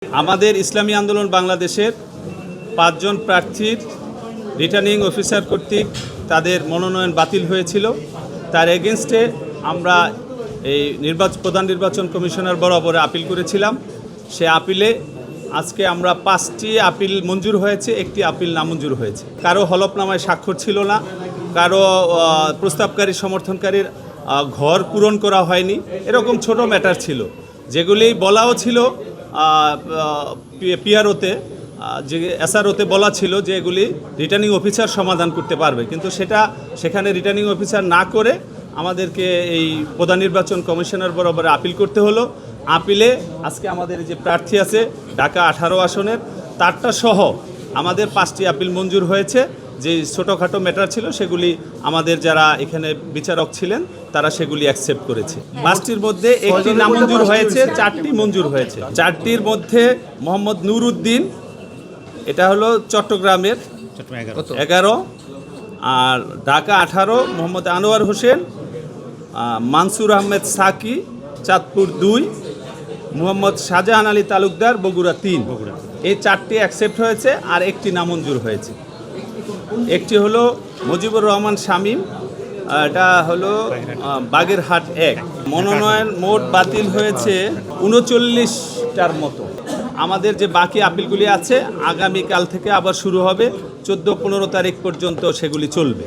আমাদের ইসলামী আন্দোলন বাংলাদেশের ৫ জন প্রার্থীর রিটার্নিং অফিসার কর্তৃক তাদের মনোনয়ন বাতিল হয়েছিল। তার এগেনস্টে আমরা এই প্রধান নির্বাচন কমিশনার বরাবর আপিল করেছিলাম। সে আপিলে আজকে আমরা 5টি আপিল মঞ্জুর হয়েছে, একটি আপিল নামঞ্জুর হয়েছে। কারো হলফনামায় স্বাক্ষর ছিল না, কারো প্রস্তাবকারী সমর্থনকারীর ঘর পূরণ করা হয়নি, এরকম ছোট ম্যাটার ছিল, যেগুলি বলাও ছিল পিআরওতে, যে এসআরওতে বলা ছিল যে এগুলি রিটার্নিং অফিসার সমাধান করতে পারবে, কিন্তু সেখানে রিটার্নিং অফিসার না করে আমাদেরকে এই প্রধান নির্বাচন কমিশনার বরাবর আপিল করতে হলো। আপিলে আজকে আমাদের যে প্রার্থী আছে ঢাকা 18 আসনের, তারটা সহ আমাদের 5টি আপিল মঞ্জুর হয়েছে। যে ছোটোখাটো ম্যাটার ছিল সেগুলি আমাদের যারা এখানে বিচারক ছিলেন তারা সেগুলি অ্যাকসেপ্ট করেছে। 5টির মধ্যে একটি নামঞ্জুর হয়েছে, 4টি মঞ্জুর হয়েছে। 4টির মধ্যে মোহাম্মদ নূর উদ্দিন, এটা হলো চট্টগ্রামের 11, আর ঢাকা 18 মোহাম্মদ আনোয়ার হোসেন, মানসুর আহমেদ সাকি চাঁদপুর 2, মোহাম্মদ শাহজাহান আলী তালুকদার বগুড়া 3। এই 4টি অ্যাকসেপ্ট হয়েছে, আর একটি নামঞ্জুর হয়েছে। একটি হলো মুজিবুর রহমান শামীম, এটা হলো বাগেরহাট 1। মনোনয়ন মোট বাতিল হয়েছে 39টার মতো। আমাদের যে বাকি আপিলগুলি আছে আগামীকাল থেকে আবার শুরু হবে, 14-15 তারিখ পর্যন্ত সেগুলি চলবে।